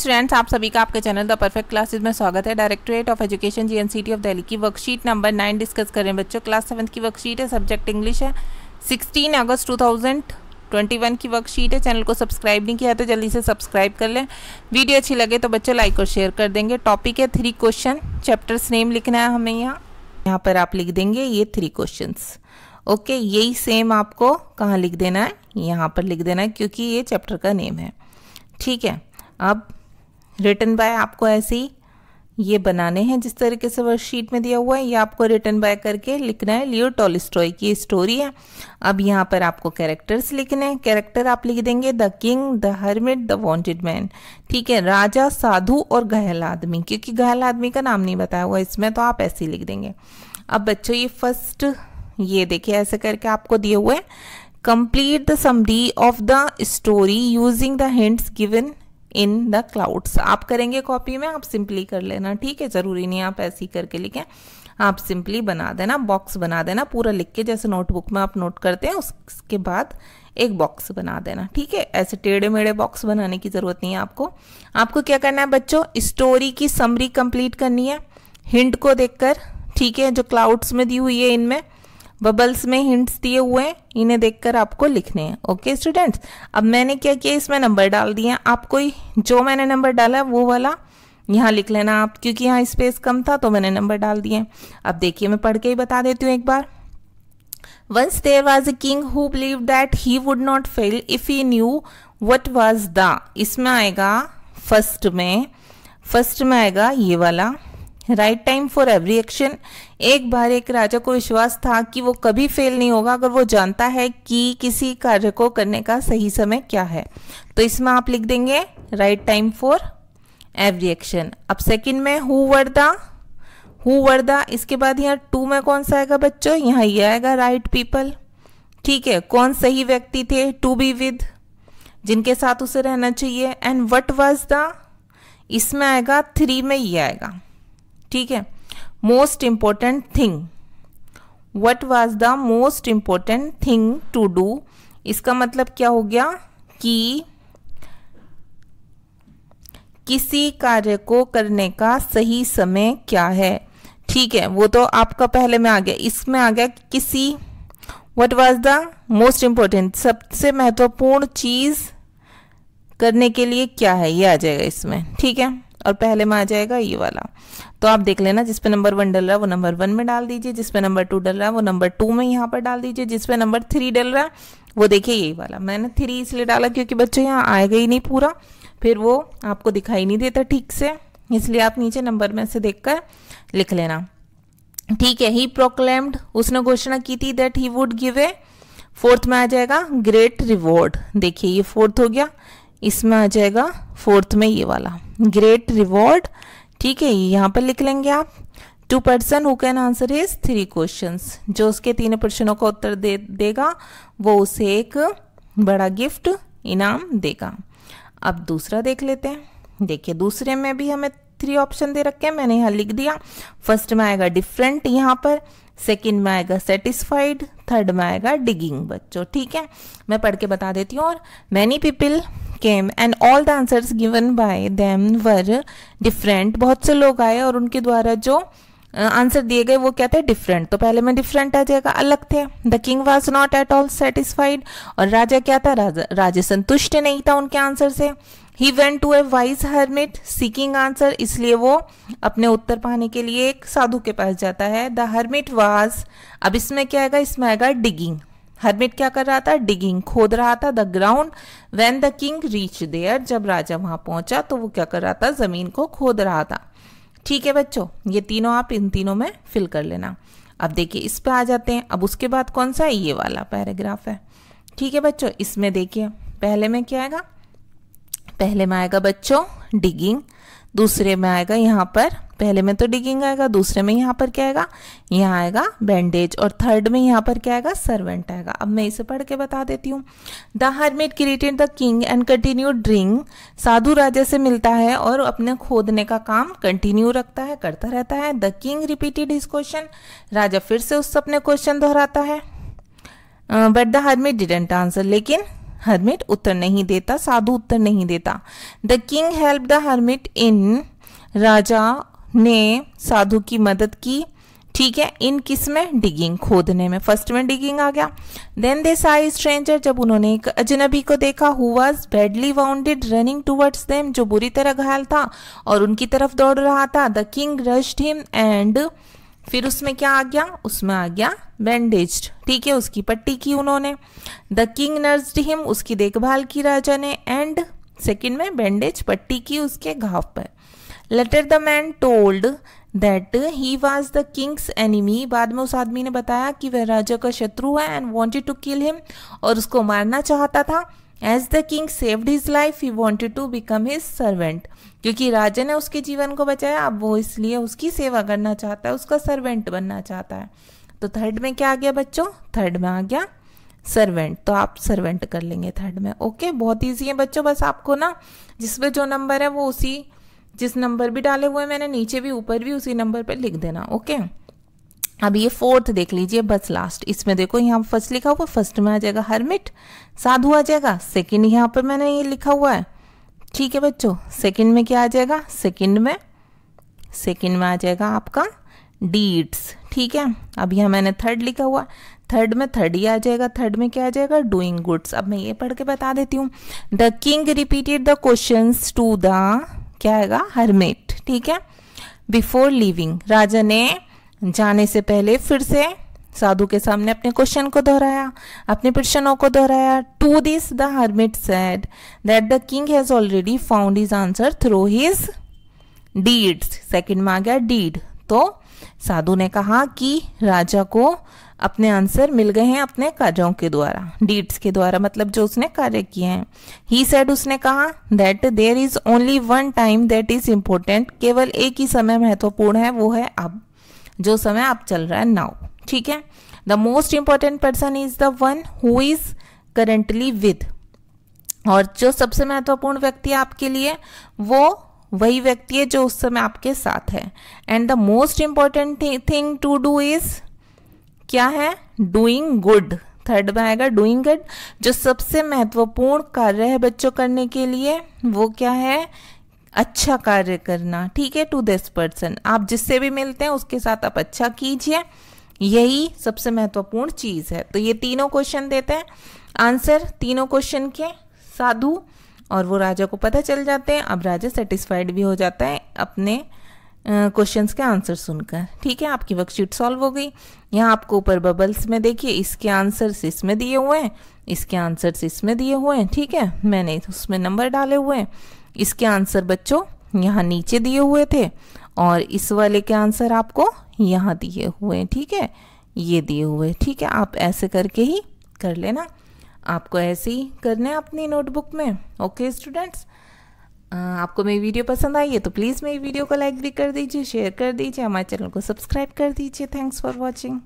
Students, आप सभी का आपके चैनल द परफेक्ट क्लासेस में स्वागत है। Directorate of education GNCT of Delhi की वर्कशीट नंबर 9 डिस्कस करें बच्चों। क्लास 7 की वर्कशीट है, सब्जेक्ट इंग्लिश है। 16 अगस्त 2021 की वर्कशीट है। चैनल को सब्सक्राइब नहीं किया तो जल्दी से सब्सक्राइब कर लें। वीडियो अच्छी लगे तो बच्चों लाइक और शेयर कर देंगे। टॉपिक है 3 क्वेश्चन, चैप्टर्स नेम लिखना है हमें। यहाँ पर आप लिख देंगे ये 3 क्वेश्चंस। ओके, यही सेम आपको कहाँ लिख देना है, यहाँ पर लिख देना है, क्योंकि ये चैप्टर का नेम है। ठीक है, अब रिटन बाय आपको ऐसे ही ये बनाने हैं जिस तरीके से वर्कशीट में दिया हुआ है। ये आपको रिटन बाय करके लिखना है। लियो टॉलस्टॉय की स्टोरी है। अब यहाँ पर आपको कैरेक्टर्स लिखने हैं। कैरेक्टर आप लिख देंगे the king, the hermit, the wanted man. ठीक है, राजा, साधु और घायल आदमी, क्योंकि घायल आदमी का नाम नहीं बताया हुआ इसमें, तो आप ऐसे ही लिख देंगे। अब बच्चों ये फर्स्ट, ये देखिए ऐसे करके आपको दिए हुए, complete the summary of the story using the hints given in the clouds. आप करेंगे कॉपी में, आप सिंपली कर लेना। ठीक है, जरूरी नहीं आप ऐसे ही करके लिखें, आप सिंपली बना देना, बॉक्स बना देना पूरा लिख के, जैसे नोटबुक में आप नोट करते हैं उसके बाद एक बॉक्स बना देना। ठीक है, ऐसे टेढ़े मेढ़े बॉक्स बनाने की जरूरत नहीं है आपको। आपको क्या करना है बच्चों, स्टोरी की समरी कंप्लीट करनी है हिंट को देखकर। ठीक है, जो क्लाउड्स में दी हुई है, इनमें बबल्स में हिंट्स दिए हुए हैं, इन्हें देखकर आपको लिखने हैं। ओके स्टूडेंट्स, अब मैंने क्या किया, इसमें नंबर डाल दिए हैं। आपको जो मैंने नंबर डाला वो वाला यहाँ लिख लेना आप, क्योंकि यहाँ स्पेस कम था तो मैंने नंबर डाल दिए। अब देखिए मैं पढ़ के ही बता देती हूँ एक बार। Once there was a king who believed that he would not fail if he knew what was the, इसमें आएगा फर्स्ट में आएगा ये वाला, right time for every action. एक बार एक राजा को विश्वास था कि वो कभी फेल नहीं होगा अगर वो जानता है कि किसी कार्य को करने का सही समय क्या है। तो इसमें आप लिख देंगे right time for every action. अब सेकंड में हु वर द, इसके बाद यहाँ 2 में कौन सा आएगा बच्चों, यहाँ ये आएगा राइट पीपल। ठीक है, कौन सही व्यक्ति थे, टू बी विद, जिनके साथ उसे रहना चाहिए। एंड व्हाट वाज द, इसमें आएगा 3 में ये आएगा। ठीक है, most important thing, what was the most important thing to do. इसका मतलब क्या हो गया कि किसी कार्य को करने का सही समय क्या है। ठीक है, वो तो आपका पहले में आ गया। इसमें आ गया किसी, what was the most important, सबसे महत्वपूर्ण चीज करने के लिए क्या है, ये आ जाएगा इसमें। ठीक है, और पहले में आ जाएगा ये वाला। तो आप देख लेना, जिस पे नंबर 1 डल रहा है वो नंबर 1 में डाल दीजिए, जिस पे नंबर 2 डल रहा है वो नंबर 2 में यहाँ पर डाल दीजिए, जिस पे नंबर 3 डल रहा है वो देखिए यही वाला। मैंने 3 इसलिए डाला क्योंकि बच्चों यहाँ आएगा ही नहीं पूरा, फिर वो आपको दिखाई नहीं देता ठीक से, इसलिए आप नीचे नंबर में से देखकर लिख लेना। ठीक है, ही प्रोक्लेम्ड, उसने घोषणा की थी that he would give a, 4th में आ जाएगा ग्रेट रिवॉर्ड। देखिए ये 4th हो गया, इसमें आ जाएगा 4th में ये वाला ग्रेट रिवॉर्ड। ठीक है, यहाँ पर लिख लेंगे आप। 2 person who can answer his 3 questions, जो उसके 3 प्रश्नों का उत्तर देगा वो उसे एक बड़ा गिफ्ट इनाम देगा। अब दूसरा देख लेते हैं। देखिए दूसरे में भी हमें 3 ऑप्शन दे रखे हैं, मैंने यहाँ लिख दिया। फर्स्ट में आएगा डिफरेंट यहाँ पर, सेकंड में आएगा सेटिस्फाइड, थर्ड में आएगा डिगिंग बच्चों। ठीक है, मैं पढ़ के बता देती हूँ। और many people came and all the answers given by them were different, बहुत से लोग आए और उनके द्वारा जो आंसर दिए गए वो क्या थे, डिफरेंट। तो पहले में डिफरेंट आ जाएगा, अलग थे। The king was not at all satisfied, और राजा क्या था, राजा संतुष्ट नहीं था उनके आंसर से। He went to a wise hermit seeking answer, इसलिए वो अपने उत्तर पाने के लिए एक साधु के पास जाता है। द हर्मिट वाज, अब इसमें क्या आएगा, इसमें आएगा डिगिंग। हर्मिट क्या कर रहा था, डिगिंग, खोद रहा था। The ground when the king reach there, जब राजा वहां पहुंचा तो वो क्या कर रहा था, जमीन को खोद रहा था। ठीक है बच्चों, ये तीनों आप इन तीनों में फिल कर लेना। अब देखिए इस पे आ जाते हैं। अब उसके बाद कौन सा है, ये वाला पैराग्राफ है। ठीक है बच्चों, इसमें देखिए पहले में क्या आएगा, पहले में आएगा बच्चों डिगिंग, दूसरे में आएगा यहाँ पर, पहले में तो डिगिंग आएगा, दूसरे में यहाँ पर क्या आएगा, यहाँ आएगा बैंडेज, और थर्ड में यहाँ पर क्या आएगा, सर्वेंट आएगा। अब मैं इसे पढ़ के बता देती हूँ। The hermit greeted the king and continue digging, साधु राजा से मिलता है और अपने खोदने का काम कंटिन्यू रखता है, करता रहता है। The king repeated his question, राजा फिर से उससे अपने क्वेश्चन दोहराता है। But the hermit didn't answer, लेकिन हर्मिट उत्तर नहीं देता, साधु उत्तर नहीं देता। The king help the hermit in, राजा ने साधु की मदद की, ठीक है, इन किस में, डिगिंग, खोदने में, फर्स्ट में डिगिंग आ गया। देन दे सा स्ट्रेंजर, जब उन्होंने एक अजनबी को देखा, who was badly bounded running towards them, जो बुरी तरह घायल था और उनकी तरफ दौड़ रहा था। The king rushed him and, फिर उसमें क्या आ गया, उसमें आ गया बैंडेज्ड, ठीक है, उसकी पट्टी की उन्होंने। द किंग नर्स्ड हिम, उसकी देखभाल की राजा ने, एंड सेकंड में बैंडेज, पट्टी की उसके घाव पर। Later the man told that he was the king's enemy, बाद में उस आदमी ने बताया कि वह राजा का शत्रु है, and wanted to kill him, और उसको मारना चाहता था। As the king saved his life he wanted to become his servant, क्योंकि राजा ने उसके जीवन को बचाया, अब वो इसलिए उसकी सेवा करना चाहता है, उसका सर्वेंट बनना चाहता है। तो थर्ड में क्या आ गया बच्चों, थर्ड में आ गया सर्वेंट, तो आप सर्वेंट कर लेंगे थर्ड में। ओके, बहुत ईजी है बच्चों, बस आपको ना जिसमें जो नंबर है वो उसी, जिस नंबर भी डाले हुए मैंने नीचे भी ऊपर भी उसी नंबर पर लिख देना। ओके, अब ये फोर्थ देख लीजिए, बस लास्ट, इसमें देखो यहाँ फर्स्ट लिखा हुआ, फर्स्ट में आ जाएगा हर्मिट, साधु आ जाएगा। सेकंड यहाँ पर मैंने ये लिखा हुआ है, ठीक है बच्चों, सेकंड में क्या आ जाएगा, सेकंड में आ जाएगा आपका डीड्स, ठीक है। अब यहाँ मैंने थर्ड लिखा हुआ, थर्ड में थर्ड ही आ जाएगा, थर्ड में क्या आ जाएगा, डूइंग गुड्स। अब मैं ये पढ़ के बता देती हूँ। The king repeated the questions to the, क्या आएगा, हर्मिट, ठीक है, बिफोर लिविंग, राजा ने जाने से पहले फिर से साधु के सामने अपने क्वेश्चन को दोहराया, अपने प्रश्नों को दोहराया। To this the hermit said that the king has already found his answer through his deeds, second में आ गया डीड। तो साधु ने कहा कि राजा को अपने आंसर मिल गए हैं अपने कार्यों के द्वारा, डीड्स के द्वारा, मतलब जो उसने कार्य किए हैं। ही सेड, उसने कहा, that there is only one time that is important, केवल एक ही समय महत्वपूर्ण है, वो है अब, जो समय अब चल रहा है, नाउ, ठीक है। The most important person is the one who is currently with, और जो सबसे महत्वपूर्ण व्यक्ति आपके लिए वो वही व्यक्ति है जो उस समय आपके साथ है। And the most important thing to do is, क्या है, डूइंग गुड, थर्ड में आएगा डूइंग गुड। जो सबसे महत्वपूर्ण कार्य है बच्चों करने के लिए वो क्या है, अच्छा कार्य करना, ठीक है। टू दिस पर्सन, आप जिससे भी मिलते हैं उसके साथ आप अच्छा कीजिए, यही सबसे महत्वपूर्ण चीज है। तो ये तीनों क्वेश्चन देते हैं आंसर, तीनों क्वेश्चन के साधु, और वो राजा को पता चल जाते हैं। अब राजा सेटिस्फाइड भी हो जाता है अपने क्वेश्चंस के आंसर सुनकर, ठीक है। आपकी वर्कशीट सॉल्व हो गई। यहाँ आपको ऊपर बबल्स में देखिए इसके आंसर्स इसमें दिए हुए हैं, इसके आंसर्स इसमें दिए हुए हैं, ठीक है, मैंने उसमें नंबर डाले हुए हैं। इसके आंसर बच्चों यहाँ नीचे दिए हुए थे, और इस वाले के आंसर आपको यहाँ दिए हुए हैं, ठीक है, ये दिए हुए, ठीक है। आप ऐसे करके ही कर लेना, आपको ऐसे ही करना है अपनी नोटबुक में। ओके स्टूडेंट्स, आपको मेरी वीडियो पसंद आई है तो प्लीज़ मेरी वीडियो को लाइक भी कर दीजिए, शेयर कर दीजिए, हमारे चैनल को सब्सक्राइब कर दीजिए। Thanks for watching.